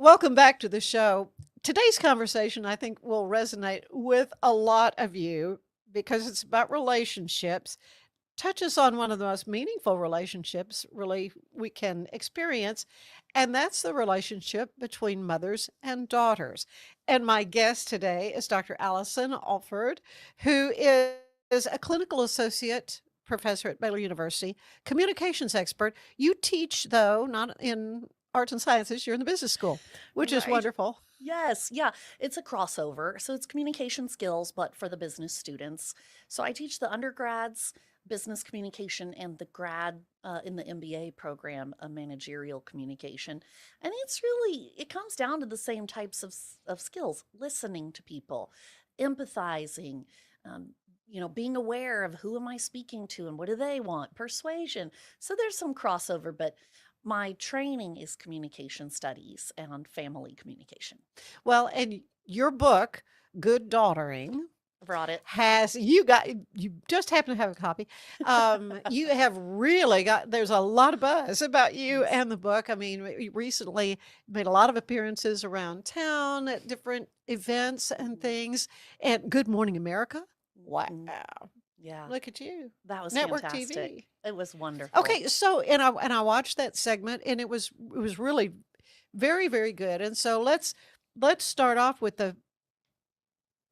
Welcome back to the show. Today's conversation, I think, will resonate with a lot of you because it's about relationships. Touches on one of the most meaningful relationships, really, we can experience, and that's the relationship between mothers and daughters. And my guest today is Dr. Allison Alford, who is a clinical associate professor at Baylor University, communications expert. You teach, though, not in arts and sciences, you're in the business school, which is Right. wonderful. Yes. Yeah. It's a crossover. So it's communication skills, but for the business students. So I teach the undergrads business communication and the grad in the MBA program, managerial communication. And it comes down to the same types of skills: listening to people, empathizing, um, being aware of who am I speaking to and what do they want, persuasion. So there's some crossover, but my training is communication studies and family communication. Well, and your book, Good Daughtering, Brought it. has you just happen to have a copy. You have really got there's a lot of buzz about you Yes. and the book. I mean, you recently made a lot of appearances around town at different events and Mhm. things. And Good Morning America. Wow. Mhm. Yeah, Look at you. that was Network fantastic. TV. It was wonderful. Okay, so and I watched that segment and it was really very, very good. And so let's start off with the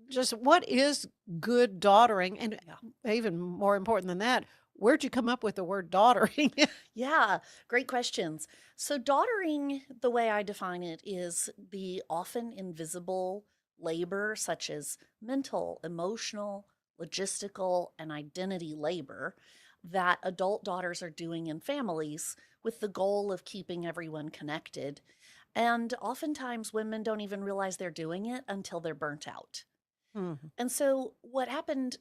just what is good daughtering? And Yeah. even more important than that, where'd you come up with the word daughtering? Yeah, great questions. So, daughtering, the way I define it, is the often invisible labor, such as mental, emotional, logistical, and identity labor, that adult daughters are doing in families with the goal of keeping everyone connected. And oftentimes, women don't even realize they're doing it until they're burnt out. Mhm. And so, what happened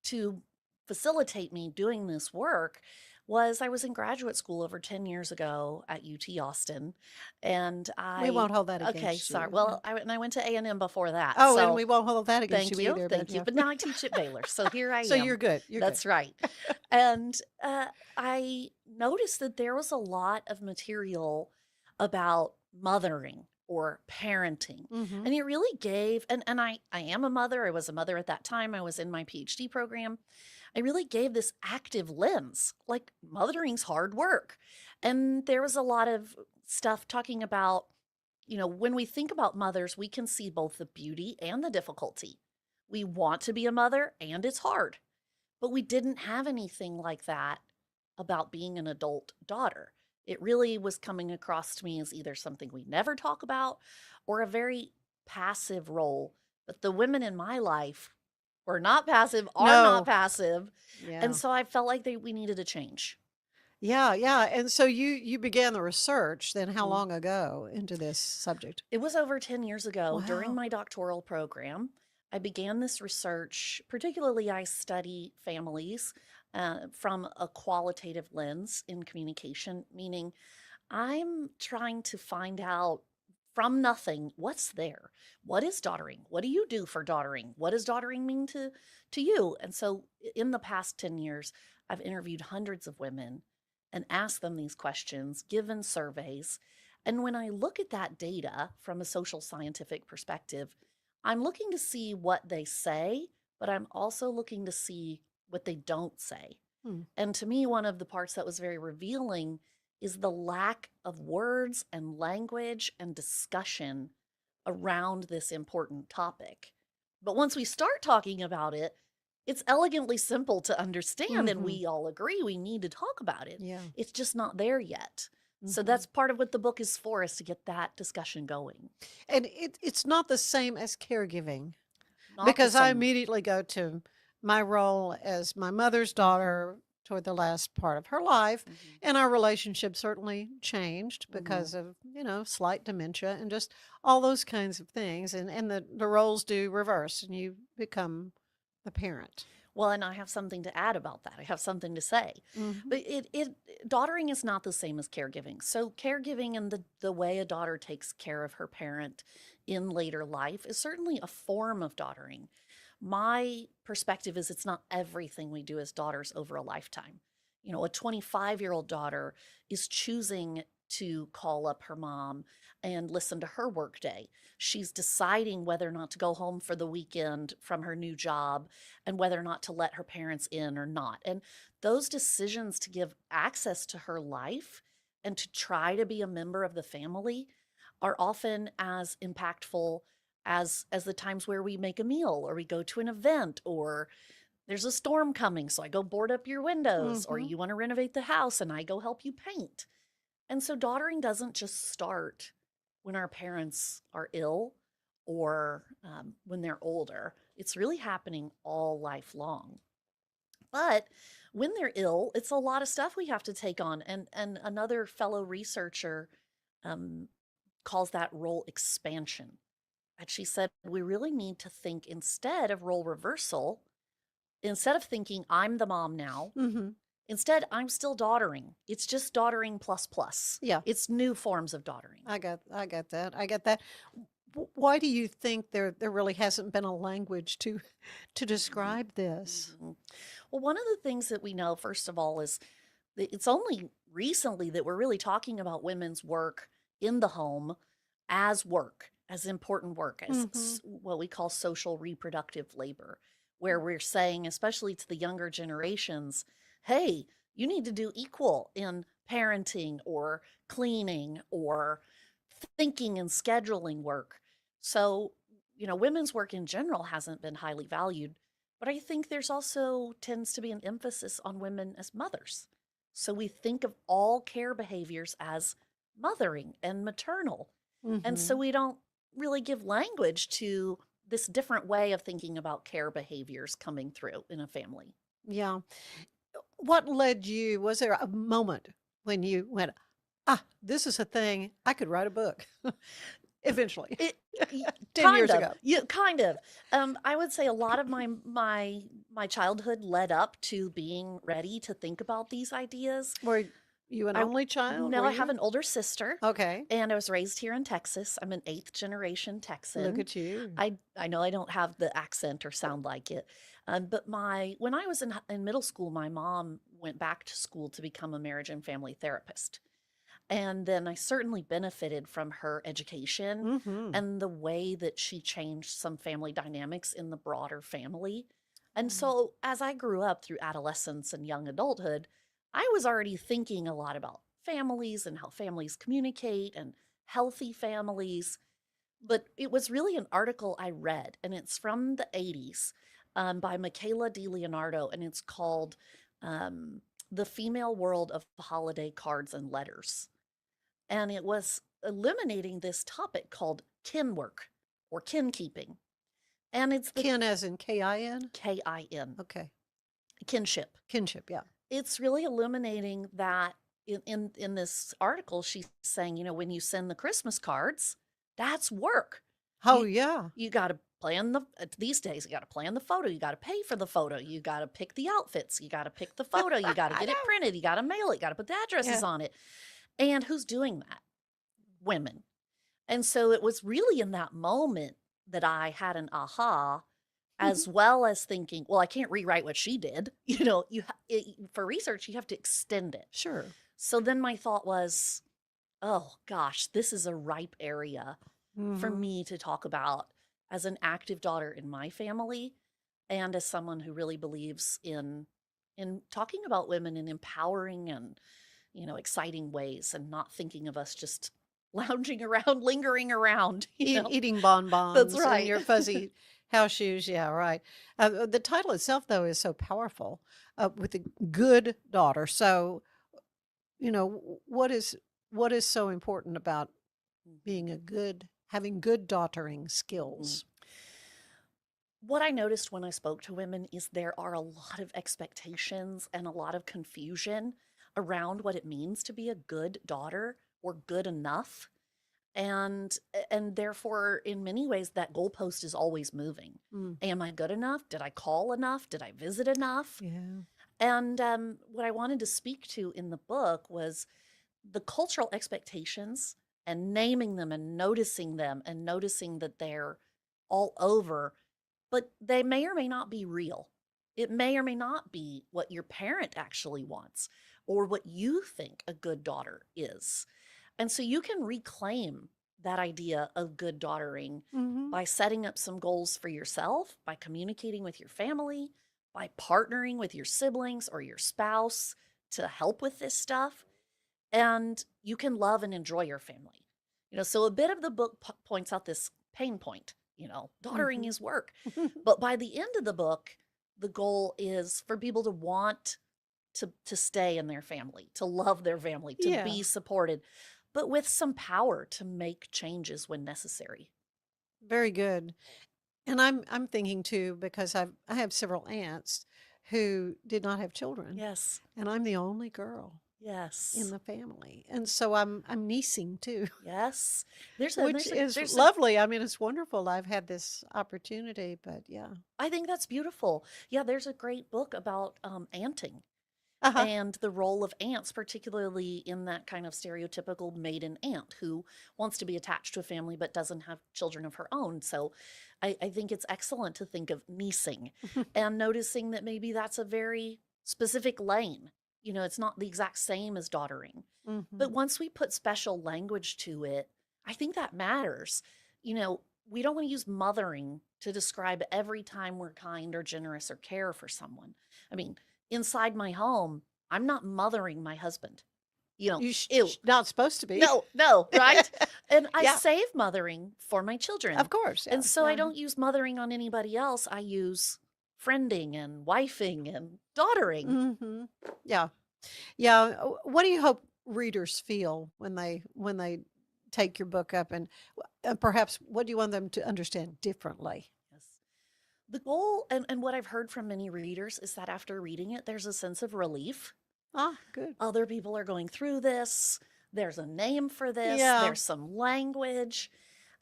to facilitate me doing this work was I was in graduate school over 10 years ago at UT Austin. And We I, won't hold that okay, against sorry. you. Well, I went to A&M before that. Oh, and So we won't hold that against you thank you. either, but Thank you. yeah. But now I teach at Baylor. So here I So am. you're good. You're good. That's right. And I noticed that there was a lot of material about mothering or parenting. Mhm. And it really gave, and I am a mother. I was a mother at that time. I was in my PhD program. I really gave this active lens, like mothering's hard work. And there was a lot of stuff talking about, when we think about mothers, we can see both the beauty and the difficulty. We want to be a mother and it's hard, but we didn't have anything like that about being an adult daughter. It really was coming across to me as either something we never talk about or a very passive role. But the women in my life were not passive, are not No. passive. And Yeah. so I felt like we needed a change. Yeah, yeah. And so you began the research then how Mhm. long ago into this subject? It was over 10 years ago during Wow. my doctoral program. I began this research. Particularly, I study families from a qualitative lens in communication, meaning I'm trying to find out from nothing what's there. What is daughtering? What do you do for daughtering? What does daughtering mean to you? And so in the past 10 years, I've interviewed hundreds of women and asked them these questions, given surveys. And when I look at that data from a social scientific perspective, I'm looking to see what they say, but I'm also looking to see what they don't say. Hmm. And to me, one of the parts that was very revealing is the lack of words and language and discussion around this important topic. But once we start talking about it, it's elegantly simple to understand, and Mhm. we all agree we need to talk about it. Yeah. It's just not there yet. So Mhm. that's part of what the book is for, is to get that discussion going. And it's not the same as caregiving. Not the Because I same. immediately go to my role as my mother's Hmm. daughter toward the last part of her life, Hmm. and our relationship certainly changed Hmm. because of, slight dementia and just all those kinds of things, and the roles do reverse, and you become the parent. Well, and I have something to add about that. I have something to say. Mhm. But daughtering is not the same as caregiving. So caregiving and the way a daughter takes care of her parent in later life is certainly a form of daughtering. My perspective is it's not everything we do as daughters over a lifetime. A 25-year-old daughter is choosing to call up her mom and listen to her workday. She's deciding whether or not to go home for the weekend from her new job and whether or not to let her parents in or not. And those decisions to give access to her life and to try to be a member of the family are often as impactful as the times where we make a meal or we go to an event or there's a storm coming, so I go board up your windows, or Hmm. you want to renovate the house and I go help you paint. And so daughtering doesn't just start when our parents are ill or when they're older. It's really happening all lifelong. But when they're ill, it's a lot of stuff we have to take on. And another fellow researcher um, calls that role expansion. And she said, we really need to think instead of role reversal, instead of thinking I'm the mom now, Hmm. instead I'm still daughtering. It's just daughtering plus plus. Yeah, It's new forms of daughtering. I got that. I get that. Why do you think there really hasn't been a language to Mhm, describe this? mhm. Well, one of the things that we know, first of all, is that it's only recently that we're really talking about women's work in the home as work, as important work, as Hmm. what we call social reproductive labor, where we're saying, especially to the younger generations, hey, you need to do equal in parenting or cleaning or thinking and scheduling work. So, women's work in general hasn't been highly valued, but I think there's also tends to be an emphasis on women as mothers. So we think of all care behaviors as mothering and maternal. And so Hmm. we don't really give language to this different way of thinking about care behaviors coming through in a family. Yeah. What led you? Was there a moment when you went, ah, this is a thing I could write a book eventually, It y 10 kind years of, ago? yeah, kind of. I would say a lot of my childhood led up to being ready to think about these ideas. Were you an I only child? No, Were I have you? an older sister, Okay. and I was raised here in Texas. I'm an 8th generation Look Texan. at you. I know I don't have the accent or sound like it, but my when I was in middle school, my mom went back to school to become a marriage and family therapist. And then I certainly benefited from her education Hmm. and the way that she changed some family dynamics in the broader family. And so as I grew up through adolescence and young adulthood, I was already thinking a lot about families and how families communicate and healthy families. But it was really an article I read, and it's from the 80s by Michaela DiLeonardo, and it's called um, The Female World of Holiday Cards and Letters, and it was eliminating this topic called kin work or kin keeping. And it's the Kin as in Kin? KIN, Okay. kinship. Kinship, yeah. It's really illuminating that in this article, she's saying, when you send the Christmas cards, that's work. Oh, You yeah. you got to plan these days, you got to plan the photo, you got to pay for the photo, you got to pick the outfits, you got to pick the photo, you got to I get it know. printed, you got to mail it, you got to put the addresses Yeah. on it. And who's doing that? Women. And so it was really in that moment that I had an aha, as well as thinking, well, I can't rewrite what she did. For research, you have to extend it. Sure. So then my thought was, oh gosh, this is a ripe area for Hmm. me to talk about as an active daughter in my family and as someone who really believes in talking about women in empowering and exciting ways and not thinking of us just lounging around, lingering around, Eating That's bonbons in right. your fuzzy house shoes. Yeah, right. The title itself, though, is so powerful with the good daughter. So, what is so important about Mhm, being having good daughtering mhm. skills? What I noticed when I spoke to women is there are a lot of expectations and a lot of confusion around what it means to be a good daughter or good enough. And therefore, in many ways, that goalpost is always moving. Mm, Am I good enough? Did I call enough? Did I visit enough? yeah. And what I wanted to speak to in the book was the cultural expectations and naming them and noticing that they're all over, but they may or may not be real. It may or may not be what your parent actually wants or what you think a good daughter is. And so you can reclaim that idea of good daughtering Mhm. by setting up some goals for yourself, by communicating with your family, by partnering with your siblings or your spouse to help with this stuff. And you can love and enjoy your family. So a bit of the book points out this pain point. Daughtering Mhm. is work. But by the end of the book, the goal is for people to want to stay in their family, to love their family, to Yeah. be supported, but with some power to make changes when necessary. Very good. And I'm thinking too, because I have several aunts who did not have children, Yes. and I'm the only girl in Yes. the family. And so I'm niecing too, Yes. There's a which there's a is there's a lovely. I mean, it's wonderful. I've had this opportunity, but yeah. I think that's beautiful. Yeah, there's a great book about aunting Uh-huh. and the role of aunts, particularly in that kind of stereotypical maiden aunt who wants to be attached to a family but doesn't have children of her own. So I think it's excellent to think of niecing and noticing that maybe that's a very specific lane. It's not the exact same as daughtering. But Mhm. once we put special language to it, I think that matters. We don't want to use mothering to describe every time we're kind or generous or care for someone. I mean, inside my home, I'm not mothering my husband. You Ew. not supposed to be. No, no, right? And I Yeah, save mothering for my of children. course. And Yeah, so I yeah. don't use mothering on anybody else. I use friending and wifing and daughtering. Mhm. Yeah. Yeah. What do you hope readers feel when they take your book up, and perhaps what do you want them to understand differently? Yes. The goal, and what I've heard from many readers, is that after reading it, there's a sense of relief. Ah, good. Other people are going through this. There's a name for this. Yeah. There's some language.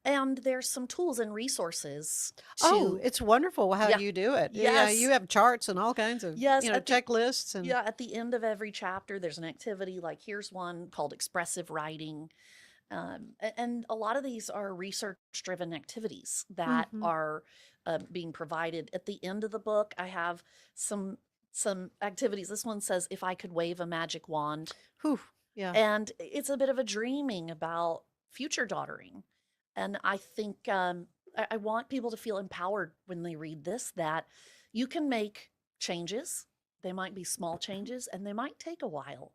And there's some tools and resources Oh, to, it's wonderful how yeah, you do it. Yeah, yes, you have charts and all kinds of, yes. checklists and At the end of every chapter, there's an activity. Like here's one called expressive writing. And a lot of these are research-driven activities that mhm. are being provided. At the end of the book, I have some activities. This one says, "If I could wave a magic wand," Whew. Yeah. and it's a bit of a dreaming about future daughtering. And I think I want people to feel empowered when they read this, that you can make changes. They might be small changes and they might take a while,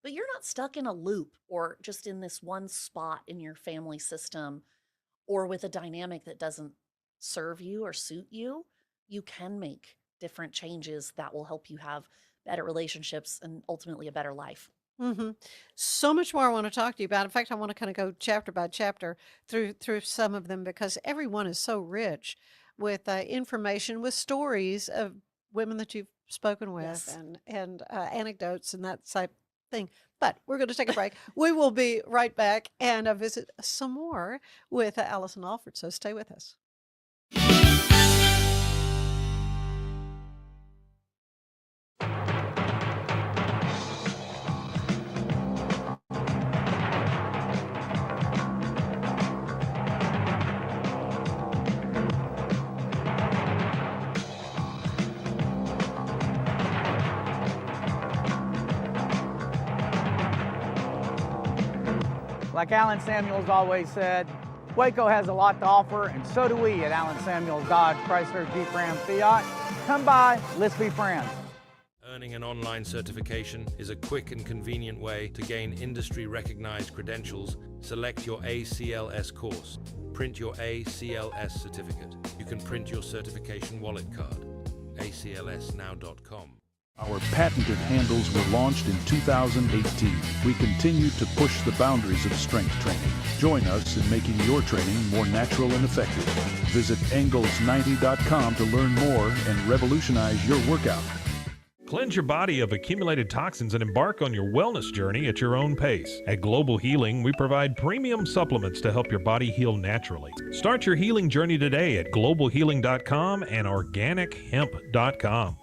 but you're not stuck in a loop or just in this one spot in your family system or with a dynamic that doesn't serve you or suit you. You can make different changes that will help you have better relationships and ultimately a better life. Mhm. So much more I wanna talk to you about. In fact, I wanna kinda go chapter by chapter through some of them because every one is so rich with, information, with stories of women that you've spoken with Yes. and anecdotes and that type thing. But we're gonna take a break. We will be right back and, visit some more with, Allison Alford, so stay with us. Like Alan Samuels always said, Waco has a lot to offer, and so do we at Alan Samuels Dodge Chrysler Jeep Ram Fiat. Come by, let's be friends. Earning an online certification is a quick and convenient way to gain industry-recognized credentials. Select your ACLS course. Print your ACLS certificate. You can print your certification wallet card. aclsnow.com. Our patented handles were launched in 2018. We continue to push the boundaries of strength training. Join us in making your training more natural and effective. Visit angles90.com to learn more and revolutionize your workout. Cleanse your body of accumulated toxins and embark on your wellness journey at your own pace. At Global Healing, we provide premium supplements to help your body heal naturally. Start your healing journey today at globalhealing.com and organichemp.com.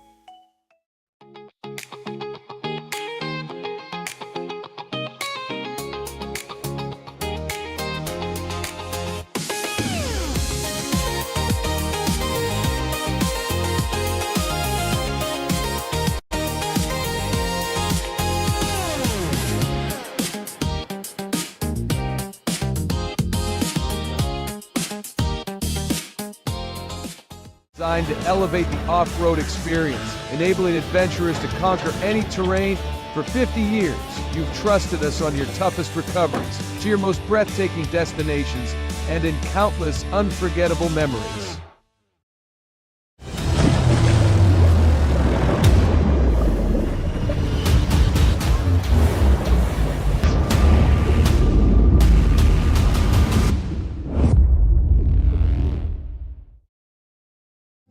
Designed to elevate the off-road experience, enabling adventurers to conquer any terrain. For 50 years, you've trusted us on your toughest recoveries, to your most breathtaking destinations, and in countless unforgettable memories.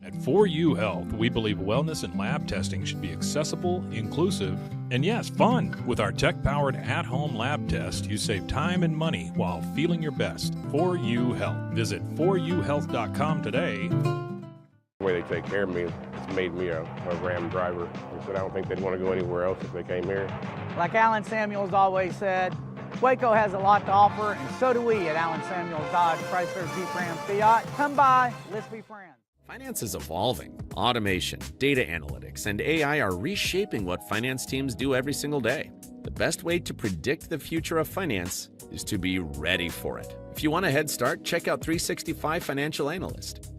At 4U Health, we believe wellness and lab testing should be accessible, inclusive, and yes, fun. With our tech-powered at-home lab test, you save time and money while feeling your best. 4U Health. Visit 4uhealth.com today. The way they take care of me has made me a Ram driver. I said I don't think they'd want to go anywhere else if they came here. Like Alan Samuels always said, Waco has a lot to offer, and so do we at Allen Samuels Dodge Chrysler Jeep Ram Fiat. Come by, let's be friends. Finance is evolving. Automation, data analytics, and AI are reshaping what finance teams do every single day. The best way to predict the future of finance is to be ready for it. If you want a head start, check out 365 Financial Analyst.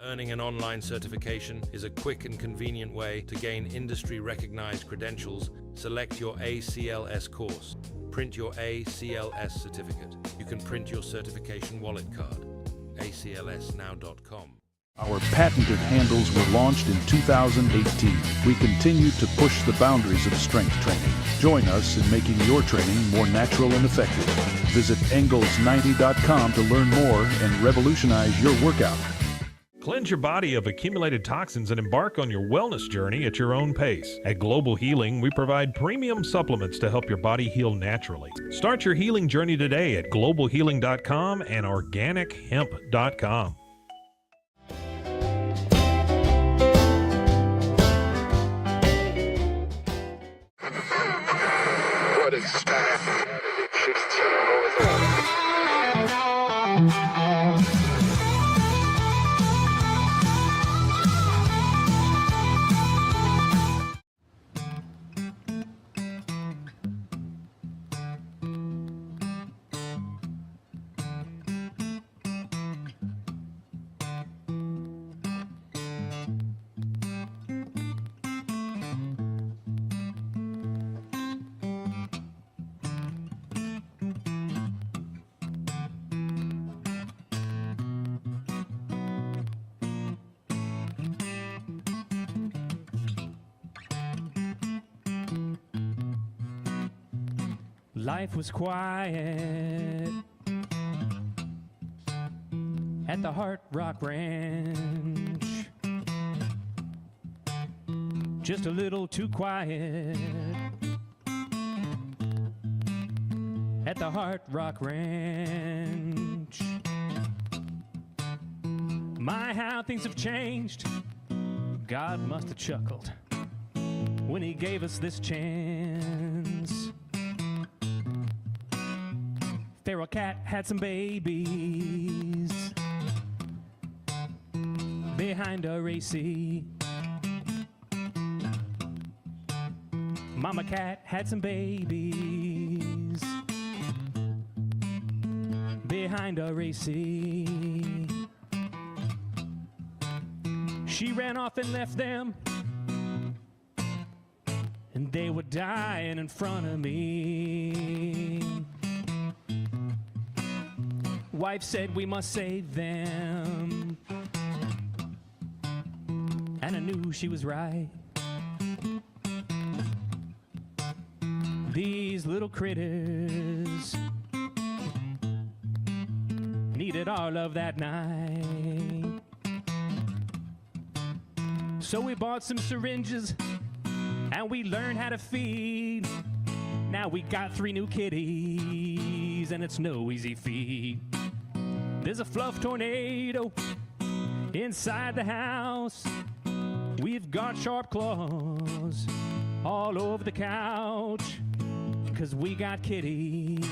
Earning an online certification is a quick and convenient way to gain industry-recognized credentials. Select your ACLS course. Print your ACLS certificate. You can print your certification wallet card. aclsnow.com. Our patented handles were launched in 2018. We continue to push the boundaries of strength training. Join us in making your training more natural and effective. Visit Engels90.com to learn more and revolutionize your workout. Cleanse your body of accumulated toxins and embark on your wellness journey at your own pace. At Global Healing, we provide premium supplements to help your body heal naturally. Start your healing journey today at globalhealing.com and organichemp.com. What is that? Life was quiet at the Hard Rock Ranch. Just a little too quiet at the Hard Rock Ranch. My, how things have changed. God must have chuckled when he gave us this chance. Feral cat had some babies behind our AC. Mama cat had some babies behind our AC. She ran off and left them, and they were dying in front of me. Wife said we must save them, and I knew she was right. These little critters needed our love that night. So we bought some syringes and we learned how to feed. Now we got 3 new kitties and it's no easy feat. There's a fluff tornado inside the house. We've got sharp claws all over the couch, 'cause we got kitties.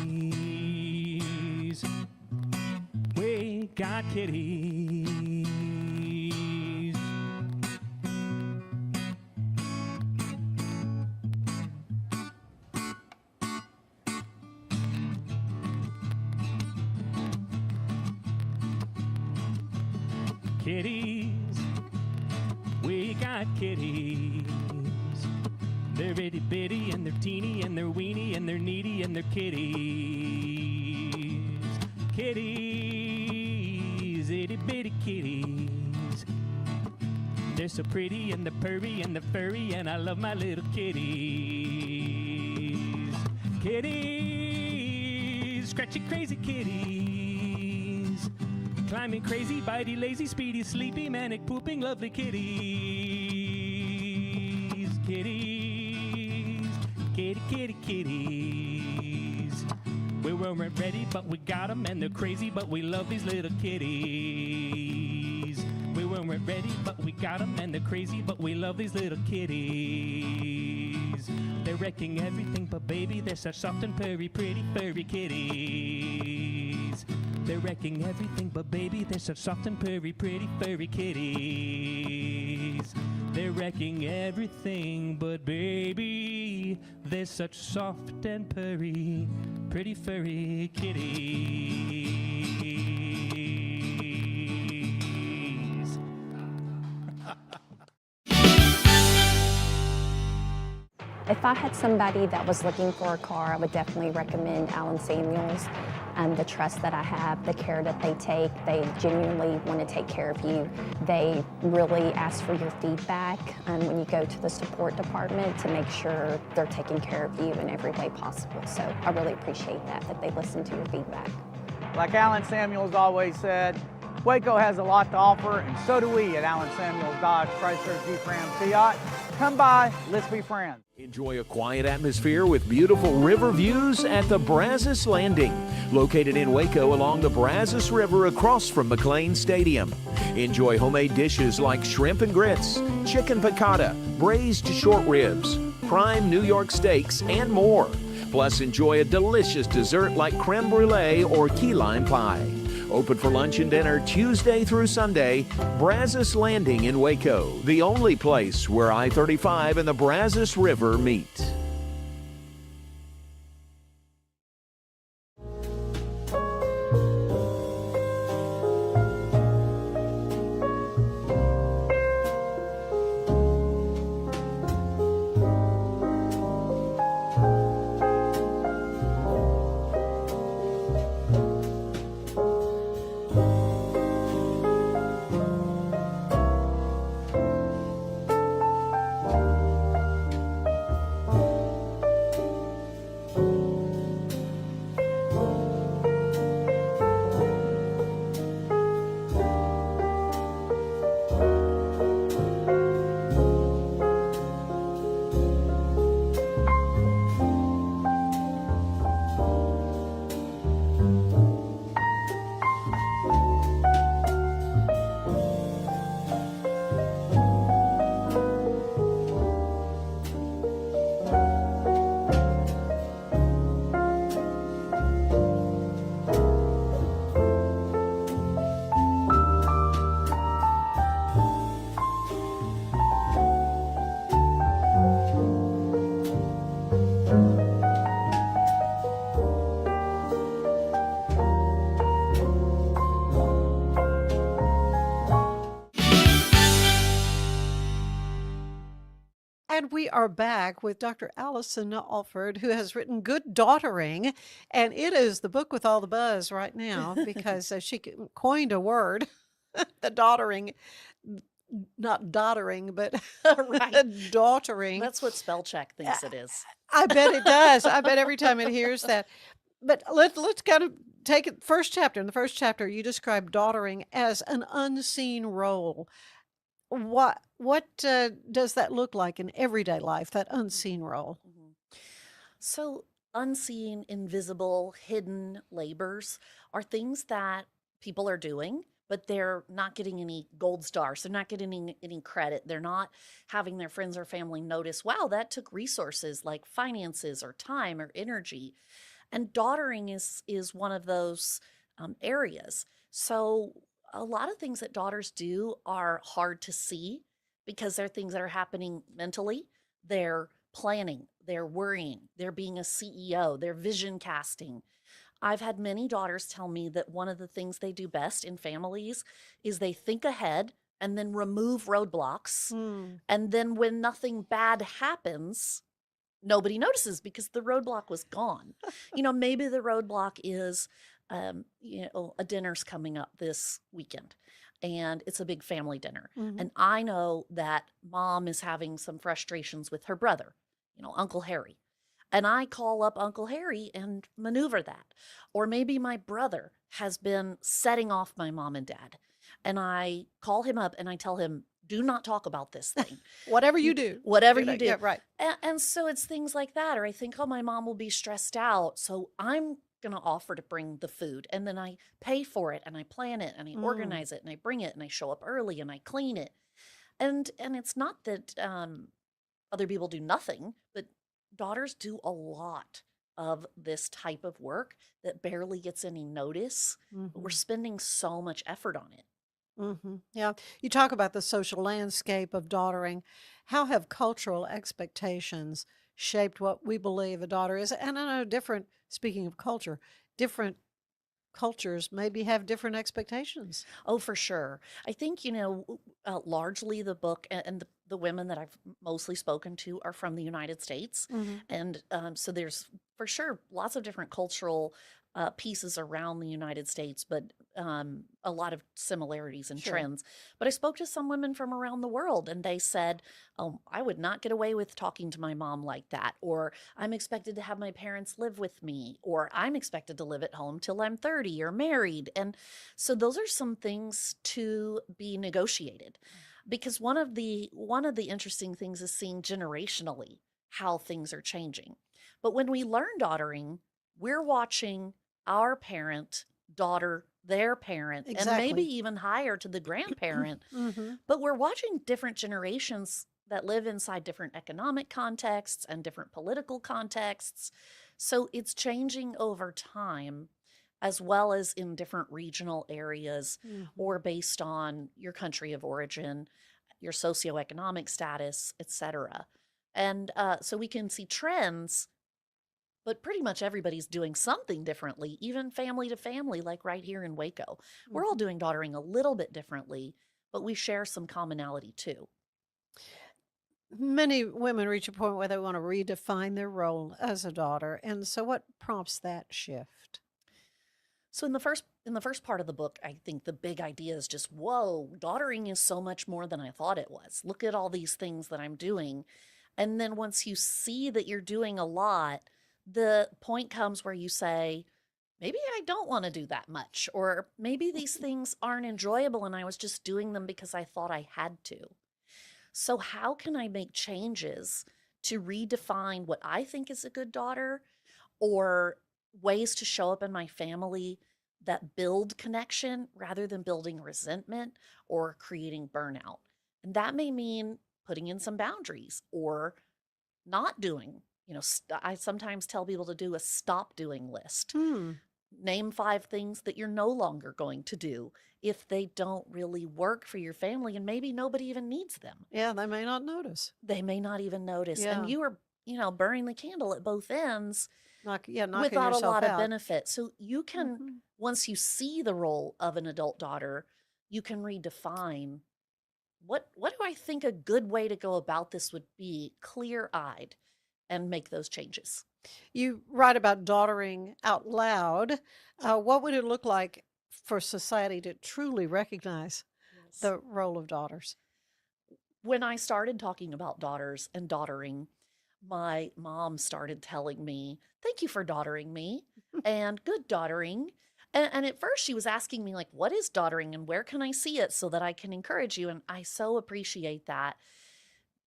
We got kitties. Kitties, we got kitties. They're itty bitty and they're teeny and they're weeny and they're needy and they're kitties. Kitties, itty bitty kitties. They're so pretty and they're purry and they're furry and I love my little kitties. Kitties, scratchy crazy kitties. Climbing crazy, bitey, lazy, speedy, sleepy, manic, pooping, lovely kitties. Kitties, kitty, kitty, kitties. We weren't ready, but we got them, and they're crazy, but we love these little kitties. We weren't ready, but we got them, and they're crazy, but we love these little kitties. They're wrecking everything, but baby, they're such soft and purry, pretty, furry kitties. They're wrecking everything, but baby, they're such soft and purry, pretty, furry kitties. They're wrecking everything, but baby, they're such soft and purry, pretty, furry kitties. If I had somebody that was looking for a car, I would definitely recommend Allen Samuels. The trust that I have, the care that they take, they genuinely want to take care of you. They really ask for your feedback when you go to the support department to make sure they're taking care of you in every way possible. So I really appreciate that they listen to your feedback. Like Allen Samuels always said, Waco has a lot to offer, and so do we at Allen Samuels Dodge Chrysler Jeep Ram Fiat. Come by, let's be friends. Enjoy a quiet atmosphere with beautiful river views at the Brazos Landing, located in Waco along the Brazos River across from McLean Stadium. Enjoy homemade dishes like shrimp and grits, chicken piccata, braised short ribs, prime New York steaks, and more. Plus, enjoy a delicious dessert like creme brulee or key lime pie. Open for lunch and dinner Tuesday through Sunday. Brazos Landing in Waco, the only place where I-35 and the Brazos River meet. are back with Dr. Allison Alford, who has written Good Daughtering, and it is the book with all the buzz right now because she coined a word, the daughtering, not dottering, but Right. daughtering. That's what spell check thinks it is. I bet it does. I bet every time it hears that. But let's kind of take it first chapter. In the first chapter, you describe daughtering as an unseen role. What does that look like in everyday life, that unseen role? Mhm. So, unseen, invisible, hidden labors are things that people are doing, but they're not getting any gold stars. They're not getting any credit. They're not having their friends or family notice, wow, that took resources like finances or time or energy. And daughtering is one of those areas. So a lot of things that daughters do are hard to see because they're things that are happening mentally. They're planning, they're worrying, they're being a CEO, they're vision casting. I've had many daughters tell me that one of the things they do best in families is they think ahead and then remove roadblocks. And then when nothing bad happens, nobody notices because the roadblock was gone. Maybe the roadblock is, a dinner's coming up this weekend and it's a big family dinner. And I know that mom is having some frustrations with her brother, Uncle Harry. And I call up Uncle Harry and maneuver that. Or maybe my brother has been setting off my mom and dad. And I call him up and I tell him, do not talk about this thing. Whatever you do. Whatever you do. Yeah, right. And so it's things like that. Or I think, oh, my mom will be stressed out, so I'm going to offer to bring the food. And then I pay for it and I plan it and I organize it and I bring it and I show up early and I clean it. And it's not that other people do nothing, but daughters do a lot of this type of work that barely gets any notice. But we're spending so much effort on it. Yeah. You talk about the social landscape of daughtering. How have cultural expectations shaped what we believe a daughter is? And I know speaking of culture, different cultures maybe have different expectations. Oh, for sure. I think, largely the book and the women that I've mostly spoken to are from the United States. And so there's for sure lots of different cultural pieces around the United States, but a lot of similarities and trends. But I spoke to some women from around the world and they said, oh, I would not get away with talking to my mom like that. Or I'm expected to have my parents live with me. Or I'm expected to live at home till I'm 30 or married. And so those are some things to be negotiated. Because one of the interesting things is seeing generationally how things are changing. But when we learn daughtering, we're watching our parent daughter their parent, and maybe even higher to the grandparent. But we're watching different generations that live inside different economic contexts and different political contexts. So it's changing over time, as well as in different regional areas or based on your country of origin, your socioeconomic status, etc. And so we can see trends, but pretty much everybody's doing something differently, even family to family, like right here in Waco. We're all doing daughtering a little bit differently, but we share some commonality too. Many women reach a point where they want to redefine their role as a daughter. And so what prompts that shift? So in the first part of the book, I think the big idea is just, whoa, daughtering is so much more than I thought it was. Look at all these things that I'm doing. And then once you see that you're doing a lot, the point comes where you say, maybe I don't want to do that much, or maybe these things aren't enjoyable and I was just doing them because I thought I had to. So how can I make changes to redefine what I think is a good daughter, or ways to show up in my family that build connection rather than building resentment or creating burnout? And that may mean putting in some boundaries or not doing. I sometimes tell people to do a stop doing list. Name 5 things that you're no longer going to do if they don't really work for your family, and maybe nobody even needs them. Yeah, they may not notice. They may not even notice. Yeah. And you are, burning the candle at both ends knocking without a lot out. of benefit. So you can, once you see the role of an adult daughter, you can redefine what do I think a good way to go about this would be, clear-eyed, and make those changes. You write about daughtering out loud. What would it look like for society to truly recognize Yes. the role of daughters? When I started talking about daughters and daughtering, my mom started telling me, "Thank you for daughtering me," and "Good daughtering." And at first she was asking me, like, "What is daughtering and where can I see it so that I can encourage you?" And I so appreciate that.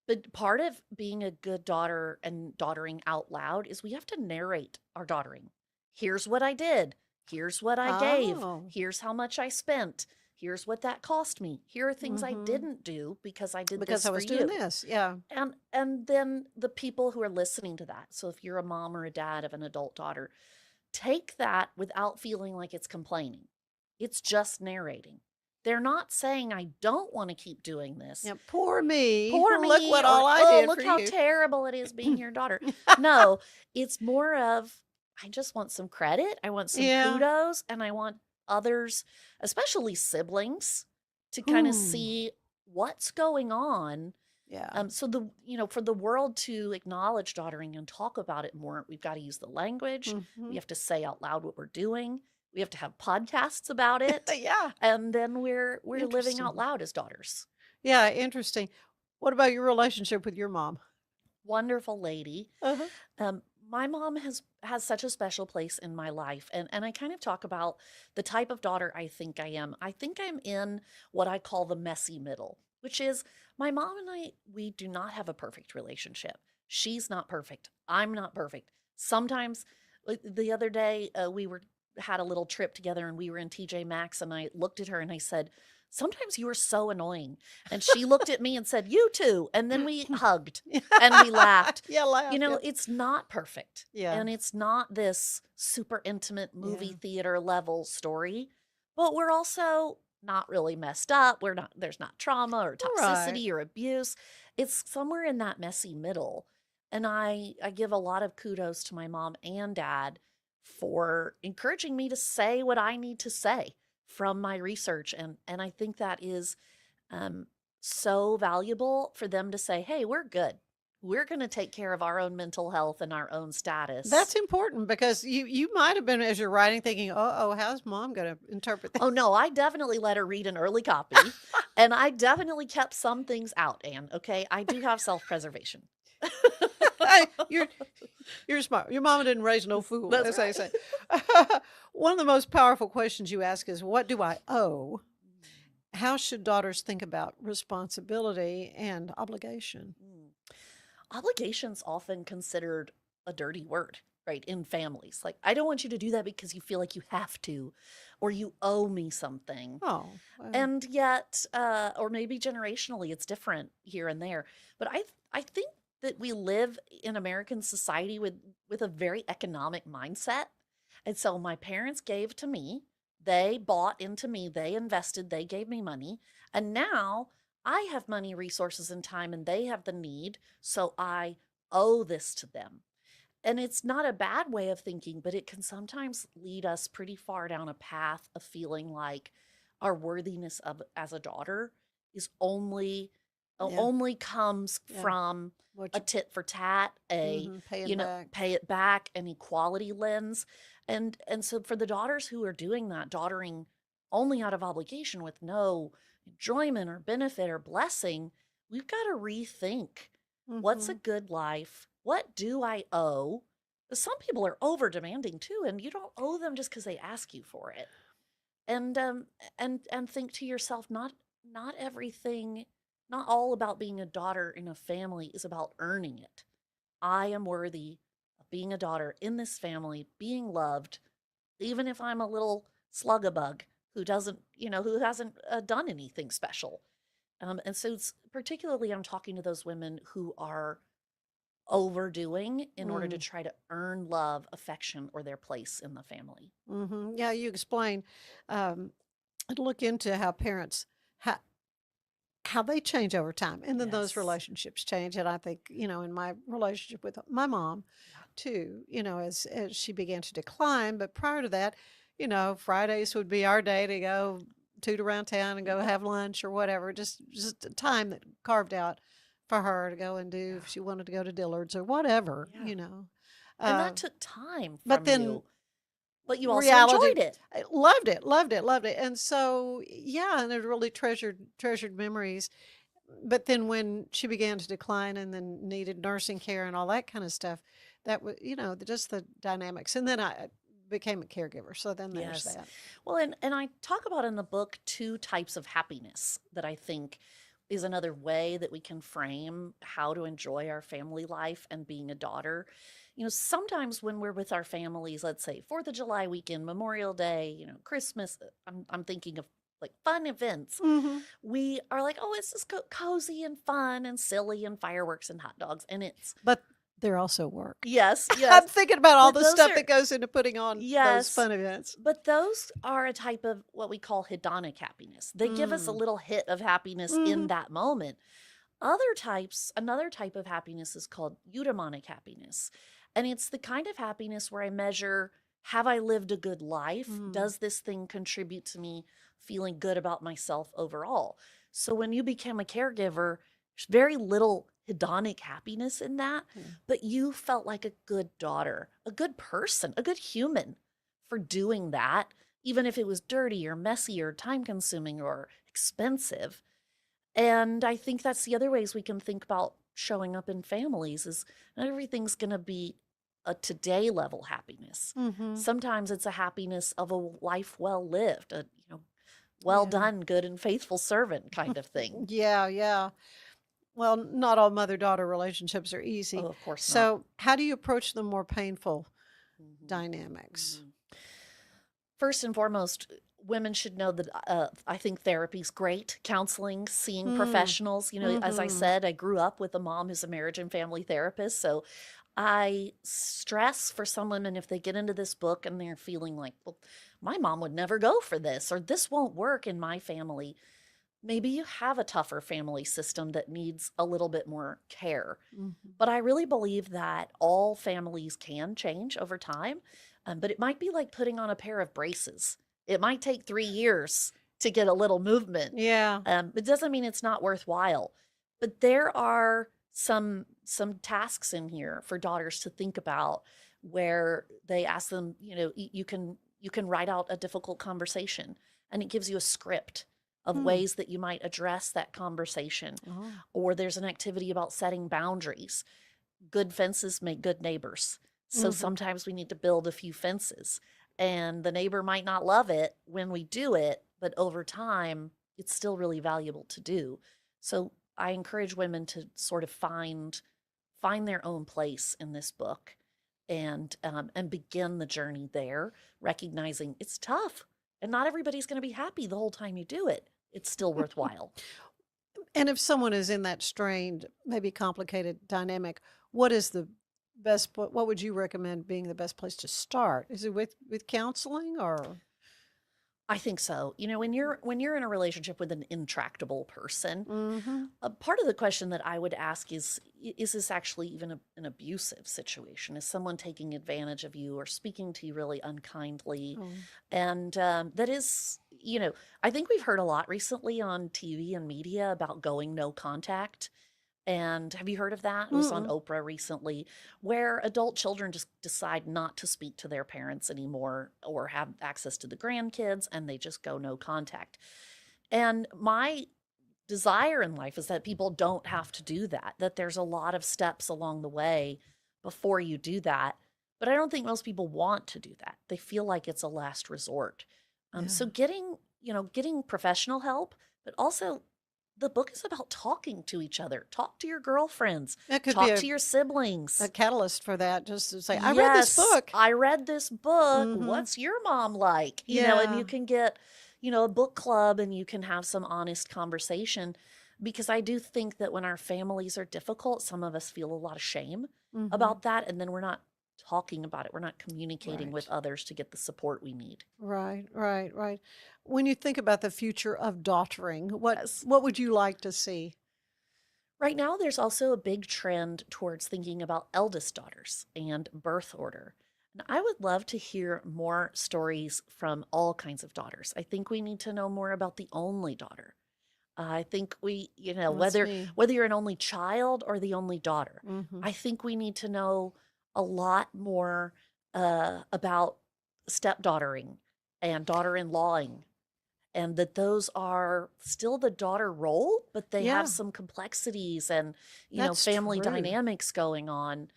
But part of being a good daughter and daughtering out loud is we have to narrate our daughtering. Here's what I did. Here's what I gave. Oh. Here's how much I spent. Here's what that cost me. Here are things I Mhm. didn't do because I did Because this I for was doing you. this. Yeah. And then the people who are listening to that. So if you're a mom or a dad of an adult daughter, take that without feeling like it's complaining. It's just narrating. They're not saying I don't want to keep doing this. Yeah. Poor me. Poor Look me, what or all I oh, did look for how you. terrible it is being your daughter. No, it's more of I just want some credit. I want some Yeah. kudos, and I want others, especially siblings, to kind of Ooh. see what's going on. Yeah. So for the world to acknowledge daughtering and talk about it more, we've got to use the language. We Mhm. have to say out loud what we're doing. We have to have podcasts about it, Yeah. and then we're living Interesting. out loud as daughters. Yeah. Interesting. What about your relationship with your mom? Wonderful lady. Uh-huh. My mom has such a special place in my life, and I kind of talk about the type of daughter I think I am. I think I'm in what I call the messy middle, which is my mom and we do not have a perfect relationship. She's not perfect. I'm not perfect. Sometimes, like the other day, we had a little trip together and we were in TJ Maxx, and I looked at her and I said, "Sometimes you are so annoying." And she looked at me and said, "You too." And then we hugged and we laughed. Yeah. Laugh. You know, Yeah. it's not perfect. Yeah. And it's not this super intimate movie Yeah. theater level story, but we're also not really messed up. There's not trauma or Right. toxicity or abuse. It's somewhere in that messy middle. And I give a lot of kudos to my mom and dad for encouraging me to say what I need to say from my research. And I think that is so valuable for them to say, "Hey, we're good. We're going to take care of our own mental health and our own status." That's important because you might have been, as you're writing, thinking, "Oh, how's mom going to interpret that?" Oh, no, I definitely let her read an early copy. And I definitely kept some things out, Anne. Okay. I do have self-preservation. Hey, you're smart. Your mama didn't raise no fool, That's as they right. say. One of the most powerful questions you ask is, "What do I owe?" How should daughters think about responsibility and obligation? Obligation's often considered a dirty word, right? In families. Like, I don't want you to do that because you feel like you have to, or you owe me something. Oh, well, And yet, or maybe generationally, it's different here and there. But I think that we live in American society with a very economic mindset. And so my parents gave to me, they bought into me, they invested, they gave me money. And now I have money, resources, and time, and they have the need. So I owe this to them. And it's not a bad way of thinking, but it can sometimes lead us pretty far down a path of feeling like our worthiness of as a daughter is only Yeah. only comes Yeah. from what a you tit for tat, paying back. pay it back, an equality lens. And so for the daughters who are doing that, daughtering only out of obligation with no enjoyment or benefit or blessing, we've got to rethink what's a Mhm. good life? What do I owe? Some people are over demanding too, and you don't owe them just because they ask you for it. And think to yourself, not everything, not all about being a daughter in a family is about earning it. I am worthy of being a daughter in this family, being loved, even if I'm a little slug-a-bug who doesn't, who hasn't done anything special. And so it's particularly I'm talking to those women who are overdoing in order to try to earn love, affection, or their place in the family. Yeah, you explain. Look into how parents how they change over time, and then those Yes. relationships change. And I think in my relationship with my mom, too, as she began to decline. But prior to that, Fridays would be our day to go toot around town and go have lunch or whatever. Just a time that carved out for her to go and do if she wanted to go to Dillard's or whatever, Yeah. you know. And that Uh, took time but from then you, but you also reality, enjoyed it. I loved it, loved it, loved it. And so, yeah, and it really treasured memories. But then when she began to decline and then needed nursing care and all that kind of stuff, that was, just the dynamics. And then I became a caregiver. So then there's Yes. that. Well, and I talk about in the book 2 types of happiness that I think is another way that we can frame how to enjoy our family life and being a daughter. Sometimes when we're with our families, let's say 4th of July weekend, Memorial Day, Christmas, I'm thinking of like fun events. Mm-hmm. We are like, oh, it's just cozy and fun and silly and fireworks and hot dogs. And it's, But they're also work. yes, I'm yes. thinking about all But the those stuff are, that goes into putting on those yes, fun events. but those are a type of what we call hedonic happiness. They give us a little hit of happiness in that moment. Another type of happiness is called eudaimonic happiness. And it's the kind of happiness where I measure, have I lived a good life? Does this thing contribute to me feeling good about myself overall? So when you become a caregiver, there's very little hedonic happiness in that, but you felt like a good daughter, a good person, a good human for doing that, even if it was dirty or messy or time consuming or expensive. And I think that's the other ways we can think about showing up in families is not everything's going to be a today level happiness. Mm-hmm. Sometimes it's a happiness of a life well lived, a well done, good and faithful servant kind of thing. Yeah. Well, not all mother-daughter relationships are easy. Oh, of course not. So how do you approach the more painful dynamics? First and foremost, women should know that I think therapy's great. Counseling, seeing professionals. As I said, I grew up with a mom who's a marriage and family therapist. So I stress for some women if they get into this book and they're feeling like, well, my mom would never go for this, or this won't work in my family. Maybe you have a tougher family system that needs a little bit more care. But I really believe that all families can change over time. But it might be like putting on a pair of braces. It might take 3 years to get a little movement. Yeah. It doesn't mean it's not worthwhile. But there are some tasks in here for daughters to think about where they ask them, you can write out a difficult conversation, and it gives you a script of ways that you might address that conversation. Or there's an activity about setting boundaries. Good fences make good neighbors. So sometimes we need to build a few fences, and the neighbor might not love it when we do it, but over time, it's still really valuable to do. So I encourage women to sort of find their own place in this book and begin the journey there, recognizing it's tough and not everybody's going to be happy the whole time you do it. It's still worthwhile. And if someone is in that strained, maybe complicated dynamic, what is the best, what would you recommend being the best place to start? Is it with counseling or? I think so. When you're in a relationship with an intractable person, a part of the question that I would ask is this actually even an abusive situation? Is someone taking advantage of you or speaking to you really unkindly? And that is, I think we've heard a lot recently on TV and media about going no contact. And have you heard of that? It was on Oprah recently, where adult children just decide not to speak to their parents anymore or have access to the grandkids, and they just go no contact. And my desire in life is that people don't have to do that, that there's a lot of steps along the way before you do that. But I don't think most people want to do that. They feel like it's a last resort. So getting professional help, but also the book is about talking to each other. Talk to your girlfriends. That could talk be to your siblings. A catalyst for that, just to say, I read this book. I read this book. What's your mom like? And you can get, a book club and you can have some honest conversation, because I do think that when our families are difficult, some of us feel a lot of shame about that. And then we're not talking about it. We're not communicating with others to get the support we need. Right. When you think about the future of daughtering, what would you like to see? Right now, there's also a big trend towards thinking about eldest daughters and birth order. And I would love to hear more stories from all kinds of daughters. I think we need to know more about the only daughter. I think we, That's whether me. you're an only child or the only daughter, Mhm. I think we need to know a lot more about stepdaughtering and daughter-in-lawing, and that those are still the daughter role, but they have Yeah, some complexities and, that's family true. dynamics going on.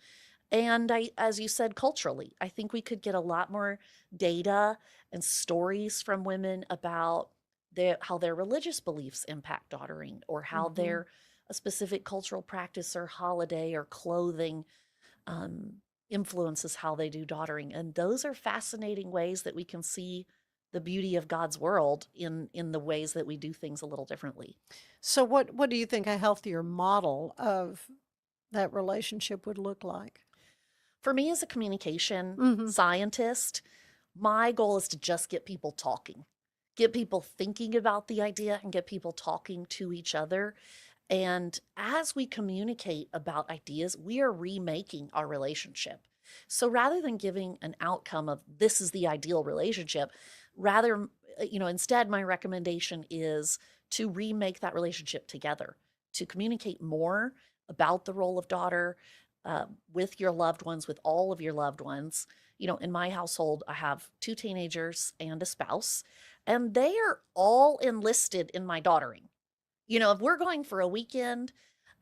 And as you said, culturally, I think we could get a lot more data and stories from women about how their religious beliefs impact daughtering, or how Mhm. a specific cultural practice or holiday or clothing um, influences how they do daughtering. And those are fascinating ways that we can see the beauty of God's world in the ways that we do things a little differently. So what do you think a healthier model of that relationship would look like? For me, as a communication Mhm. scientist, my goal is to just get people talking, get people thinking about the idea, and get people talking to each other. And as we communicate about ideas, we are remaking our relationship. So rather than giving an outcome of this is the ideal relationship, rather, instead, my recommendation is to remake that relationship together, to communicate more about the role of daughter with your loved ones, with all of your loved ones. In my household, I have 2 teenagers and a spouse, and they are all enlisted in my daughtering. If we're going for a weekend,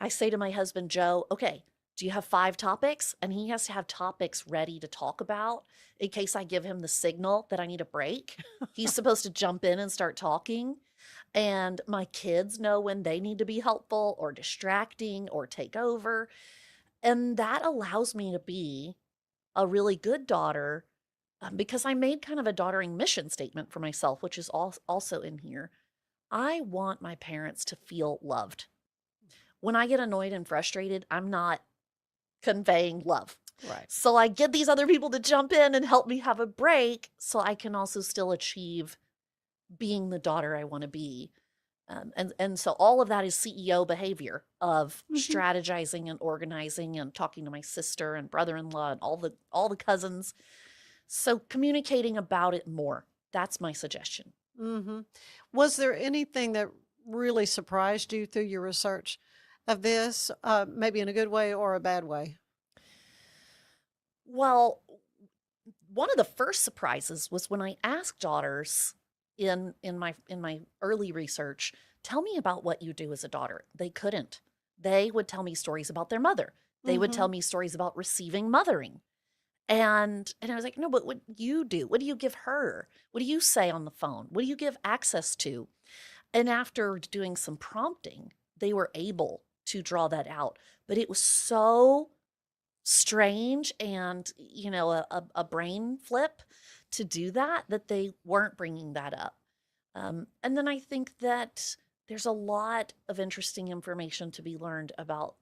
I say to my husband, Joe, okay, do you have 5 topics? And he has to have topics ready to talk about in case I give him the signal that I need a break. He's supposed to jump in and start talking. And my kids know when they need to be helpful or distracting or take over. And that allows me to be a really good daughter, because I made kind of a daughtering mission statement for myself, which is also in here. I want my parents to feel loved. When I get annoyed and frustrated, I'm not conveying love. Right. So I get these other people to jump in and help me have a break so I can also still achieve being the daughter I want to be. And so all of that is CEO behavior of Mhm. strategizing and organizing and talking to my sister and brother-in-law and all the cousins. So communicating about it more. That's my suggestion. Mhm. Was there anything that really surprised you through your research of this, maybe in a good way or a bad way? Well, one of the first surprises was when I asked daughters in my early research, tell me about what you do as a daughter. They couldn't. They would tell me stories about their mother. They would tell Mhm. me stories about receiving mothering. And I was like, no, but what do you do? What do you give her? What do you say on the phone? What do you give access to? And after doing some prompting, they were able to draw that out. But it was so strange and, a brain flip to do that they weren't bringing that up. And then I think that there's a lot of interesting information to be learned about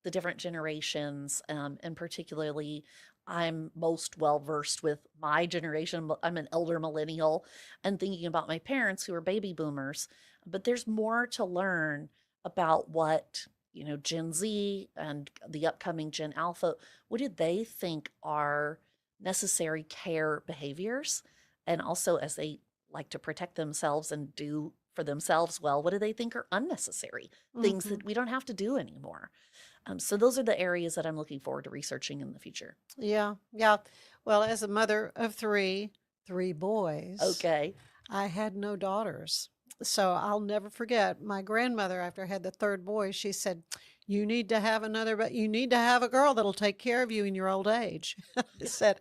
the different generations, and particularly I'm most well versed with my generation. I'm an elder millennial, and thinking about my parents who are baby boomers. But there's more to learn about what, Gen Z and the upcoming Gen Alpha, what do they think are necessary care behaviors? And also, as they like to protect themselves and do for themselves well, what do they think are unnecessary things Mhm. that we don't have to do anymore? So those are the areas that I'm looking forward to researching in the future. Yeah, yeah. Well, as a mother of 3 boys, Okay. I had no daughters. So I'll never forget my grandmother, after I had the 3rd boy, she said, you need to have another, but you need to have a girl that'll take care of you in your old age. I said,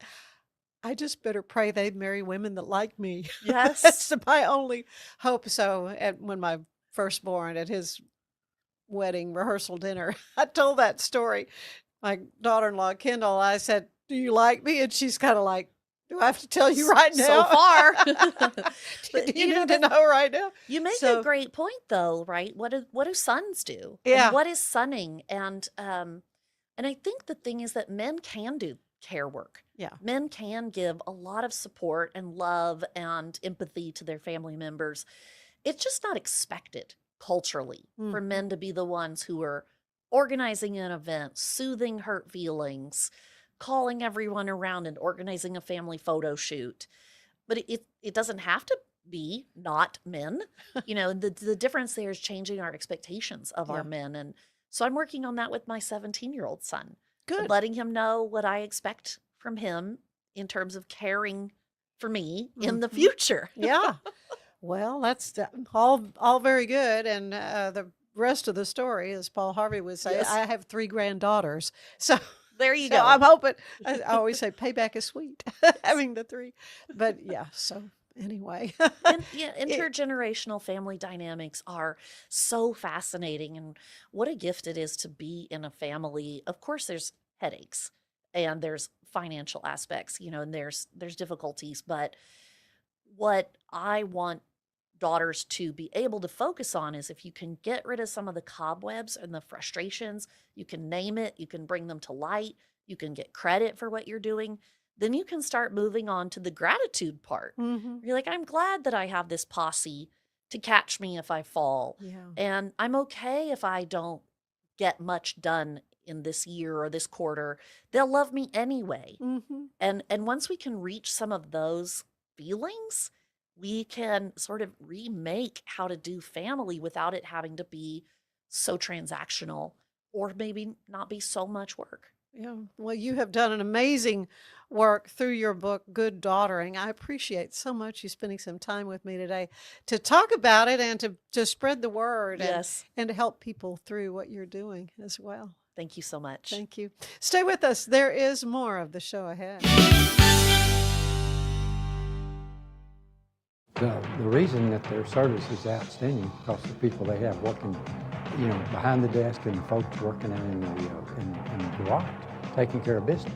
I just better pray they marry women that like me. Yes. That's my only hope. So when my firstborn at his wedding rehearsal dinner, I told that story. My daughter-in-law, Kendall, I said, do you like me? And she's kind of like, do I have to tell you right now? So far. Do But, you need to know right now? You make a So, great point, though, right? What do sons do? And yeah. what is sunning? And I think the thing is that men can do care work. Yeah. Men can give a lot of support and love and empathy to their family members. It's just not expected culturally for Mhm. men to be the ones who are organizing an event, soothing hurt feelings, calling everyone around and organizing a family photo shoot. But it doesn't have to be not men. The difference there is changing our expectations of our men. And so I'm working on that with my 17-year-old son. Good. And letting him know what I expect from him in terms of caring for me in the future. Yeah. Well, that's all very good. And the rest of the story, as Paul Harvey would say, I have 3 granddaughters. So there you go. I'm hoping, I always say payback is sweet, having the 3. But yeah, so anyway. Intergenerational family dynamics are so fascinating. And what a gift it is to be in a family. Of course, there's headaches and there's financial aspects, and there's difficulties. But what I want daughters to be able to focus on is if you can get rid of some of the cobwebs and the frustrations, you can name it, you can bring them to light, you can get credit for what you're doing, then you can start moving on to the gratitude part. You're like, I'm glad that I have this posse to catch me if I fall. And I'm okay if I don't get much done in this year or this quarter. They'll love me anyway. And once we can reach some of those feelings, we can sort of remake how to do family without it having to be so transactional or maybe not be so much work. Yeah. Well, you have done an amazing work through your book, Good Daughtering. I appreciate so much you spending some time with me today to talk about it and to spread the word and to help people through what you're doing as well. Thank you so much. Thank you. Stay with us. There is more of the show ahead. The reason that their service is outstanding because the people they have working, behind the desk and the folks working out in the garage, taking care of business.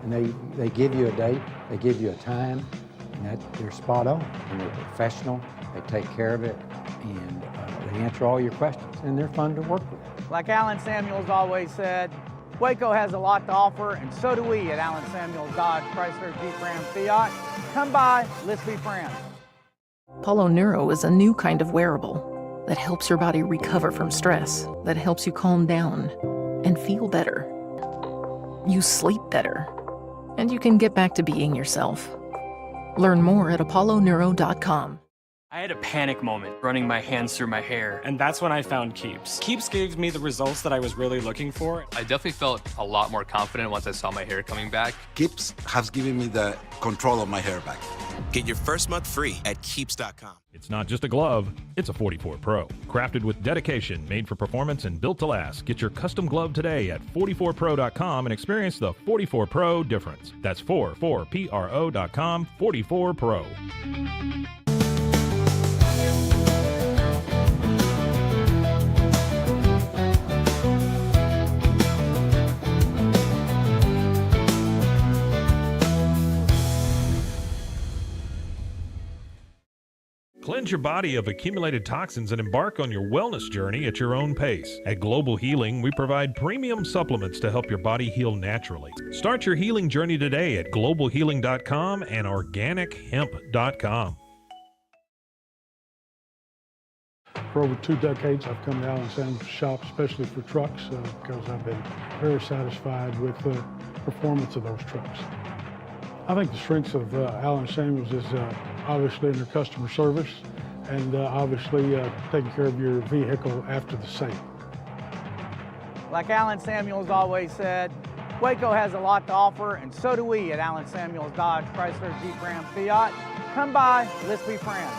And they give you a date, they give you a time, and they're spot on. And they're professional, they take care of it, and they answer all your questions, and they're fun to work with. Like Alan Samuels always said, Waco has a lot to offer, and so do we at Alan Samuels Dodge Chrysler Jeep Ram Fiat. Come by, let's be friends. Apollo Neuro is a new kind of wearable that helps your body recover from stress, that helps you calm down and feel better. You sleep better, and you can get back to being yourself. Learn more at apolloneuro.com. I had a panic moment running my hands through my hair, and that's when I found Keeps. Keeps gave me the results that I was really looking for. I definitely felt a lot more confident once I saw my hair coming back. Keeps has given me the control of my hair back. Get your first month free at Keeps.com. It's not just a glove, it's a 44 Pro. Crafted with dedication, made for performance, and built to last. Get your custom glove today at 44pro.com and experience the 44 Pro difference. That's 44pro.com, 44 Pro. Cleanse your body of accumulated toxins and embark on your wellness journey at your own pace. At Global Healing, we provide premium supplements to help your body heal naturally. Start your healing journey today at globalhealing.com and organichemp.com. For over 2 decades, I've come to Allen Samuels shop, especially for trucks, because I've been very satisfied with the performance of those trucks. I think the strengths of Allen Samuels is obviously in their customer service and obviously taking care of your vehicle after the sale. Like Alan Samuels always said, Waco has a lot to offer, and so do we at Alan Samuels Dodge Chrysler Jeep Ram Fiat. Come by, let's be friends.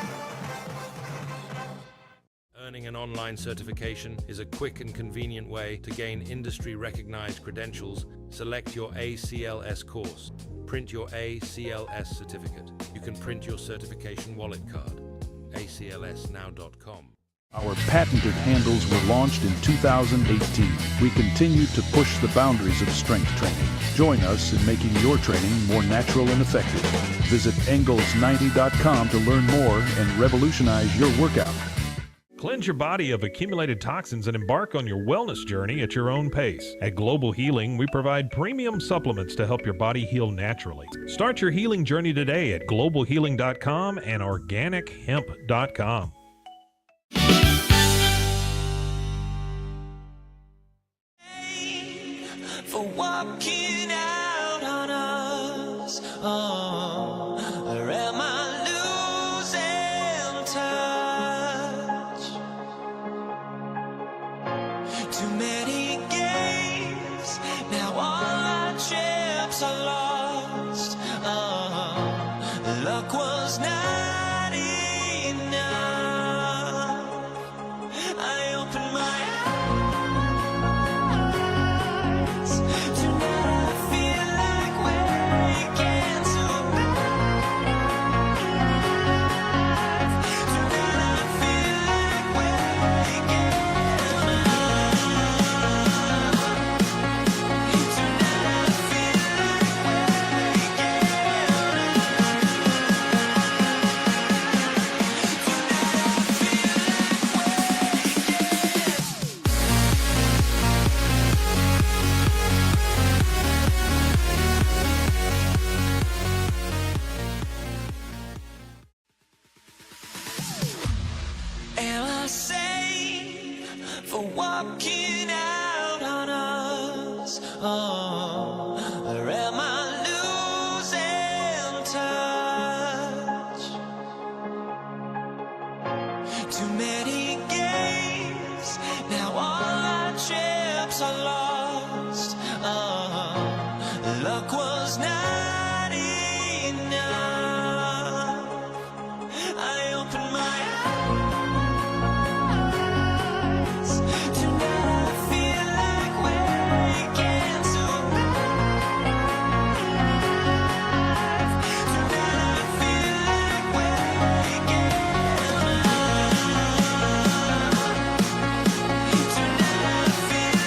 Earning an online certification is a quick and convenient way to gain industry-recognized credentials. Select your ACLS course. Print your ACLS certificate. You can print your certification wallet card. aclsnow.com. Our patented handles were launched in 2018. We continue to push the boundaries of strength training. Join us in making your training more natural and effective. Visit Engels90.com to learn more and revolutionize your workout. Cleanse your body of accumulated toxins and embark on your wellness journey at your own pace. At Global Healing, we provide premium supplements to help your body heal naturally. Start your healing journey today at globalhealing.com and organichemp.com. For walking out Or am I losing touch? Too many games, now all our chips are lost. Luck was not enough. I opened my eyes. Tonight I feel like waking to a better life. Tonight I feel like waking Am I safe for walking out on us? Or am I losing touch? Too many games, now all our chips are lost. Luck was not enough. I opened my eyes. Tonight I feel like waking to a better life. Tonight I feel like waking Tonight I feel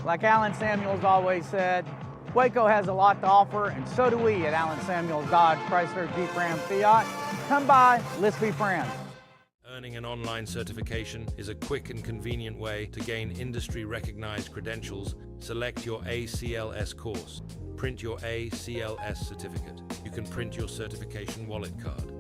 Like Alan Samuels always said, Waco has a lot to offer, and so do we at Alan Samuels Dodge, Chrysler, Jeep, Ram, Fiat. Come by, let's be friends. Earning an online certification is a quick and convenient way to gain industry-recognized credentials. Select your ACLS course. Print your ACLS certificate. You can print your certification wallet card.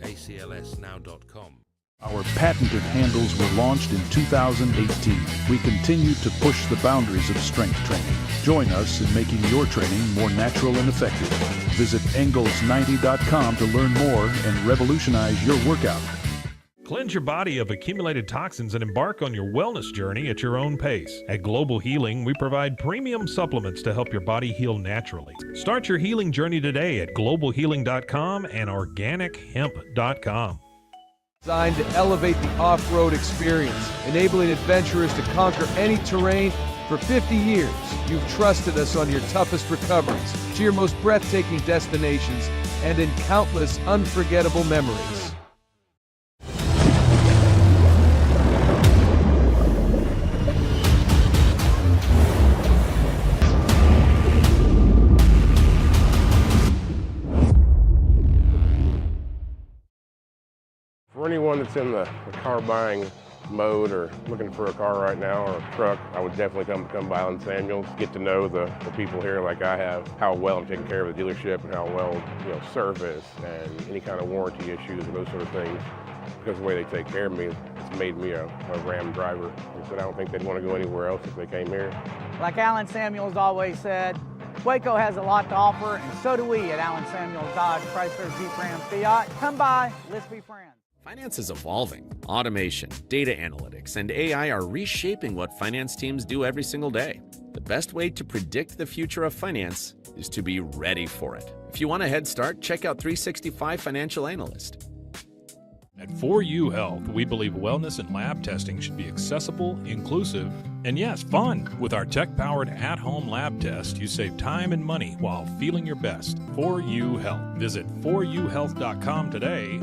aclsnow.com. Our patented handles were launched in 2018. We continue to push the boundaries of strength training. Join us in making your training more natural and effective. Visit Engels90.com to learn more and revolutionize your workout. Cleanse your body of accumulated toxins and embark on your wellness journey at your own pace. At Global Healing, we provide premium supplements to help your body heal naturally. Start your healing journey today at globalhealing.com and organichemp.com. Designed to elevate the off-road experience, enabling adventurers to conquer any terrain. For 50 years, you've trusted us on your toughest recoveries, to your most breathtaking destinations, and in countless unforgettable memories. For anyone that's in the car buying mode or looking for a car right now or a truck, I would definitely come by Allison Samuels, get to know the people here like I have, how well I'm taking care of the dealership and how well, service and any kind of warranty issues and those sort of things. Because of the way they take care of me, it's made me a Ram driver. They said I don't think they'd want to go anywhere else if they came here. Like Alan Samuels always said, Waco has a lot to offer, and so do we at Alan Samuels Dodge, Chrysler, Jeep, Ram, Fiat. Come by, let's be friends. Finance is evolving. Automation, data analytics, and AI are reshaping what finance teams do every single day. The best way to predict the future of finance is to be ready for it. If you want a head start, check out 365 Financial Analyst. At 4U Health, we believe wellness and lab testing should be accessible, inclusive, and yes, fun. With our tech-powered at-home lab test, you save time and money while feeling your best. 4U Health. Visit 4uhealth.com today.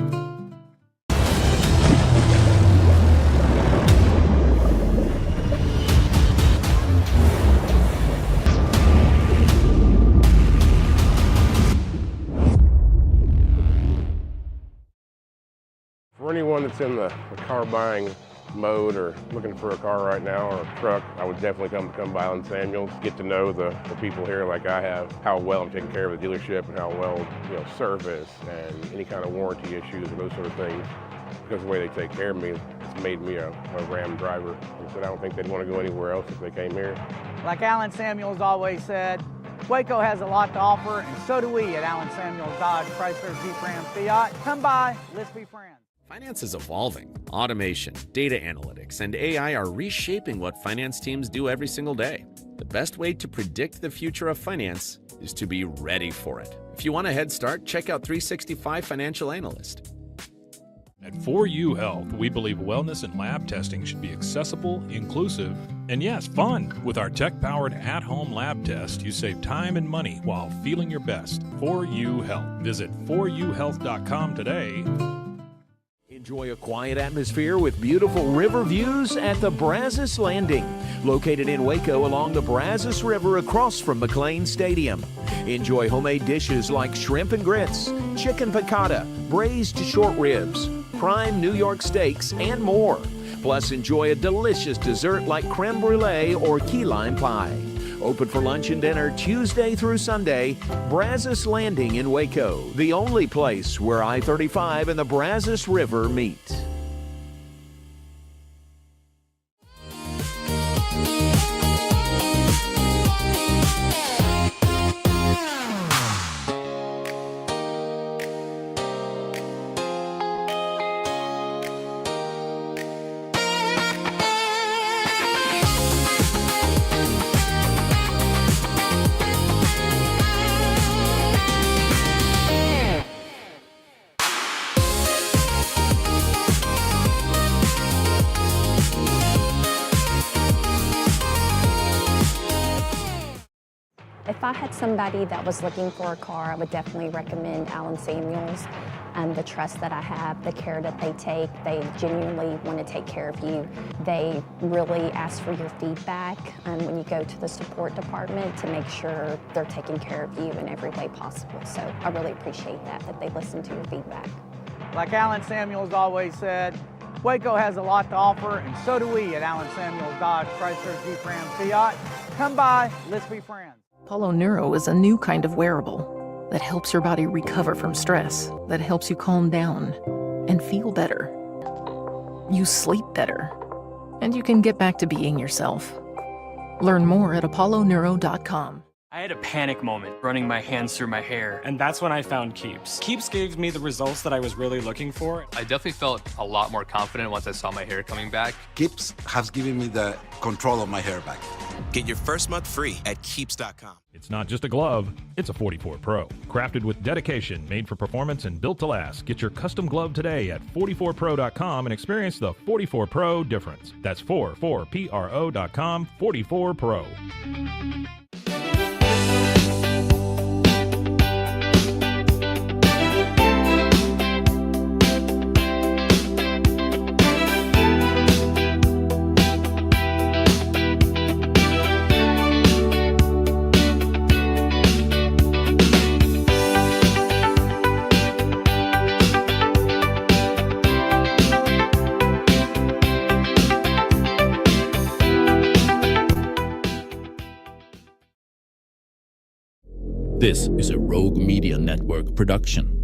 For anyone that's in the car buying mode or looking for a car right now or a truck, I would definitely come by Allen Samuels, get to know the people here like I have, how well I'm taking care of the dealership and how well, service and any kind of warranty issues or those sort of things. Because the way they take care of me, it's made me a Ram driver. And so I don't think they'd want to go anywhere else if they came here. Like Allison Samuels always said, Waco has a lot to offer, and so do we at Allison Samuels Dodge, Chrysler, Jeep, Ram, Fiat. Come by, let's be friends. Finance is evolving. Automation, data analytics, and AI are reshaping what finance teams do every single day. The best way to predict the future of finance is to be ready for it. If you want a head start, check out 365 Financial Analyst. At 4U Health, we believe wellness and lab testing should be accessible, inclusive, and yes, fun. With our tech-powered at-home lab test, you save time and money while feeling your best. 4U Health. Visit 4uhealth.com today. Enjoy a quiet atmosphere with beautiful river views at the Brazos Landing, located in Waco along the Brazos River across from McLean Stadium. Enjoy homemade dishes like shrimp and grits, chicken piccata, braised short ribs, prime New York steaks, and more. Plus, enjoy a delicious dessert like creme brulee or key lime pie. Open for lunch and dinner Tuesday through Sunday. Brazos Landing in Waco, the only place where I-35 and the Brazos River meet. If I had somebody that was looking for a car, I would definitely recommend Allison Samuels. The trust that I have, the care that they take, they genuinely want to take care of you. They really ask for your feedback when you go to the support department to make sure they're taking care of you in every way possible. So I really appreciate that they listen to your feedback. Like Allison Samuels always said, Waco has a lot to offer, and so do we at Allison Samuels Dodge, Chrysler, Jeep, Ram, Fiat. Come by, let's be friends. Apollo Neuro is a new kind of wearable that helps your body recover from stress, that helps you calm down and feel better. You sleep better, and you can get back to being yourself. Learn more at apolloneuro.com. I had a panic moment running my hands through my hair, and that's when I found Keeps. Keeps gave me the results that I was really looking for. I definitely felt a lot more confident once I saw my hair coming back. Keeps has given me the control of my hair back. Get your first month free at keeps.com. It's not just a glove, it's a 44 Pro. Crafted with dedication, made for performance, and built to last. Get your custom glove today at 44pro.com and experience the 44 Pro difference. That's 44pro.com, 44 Pro. This is a Rogue Media Network production.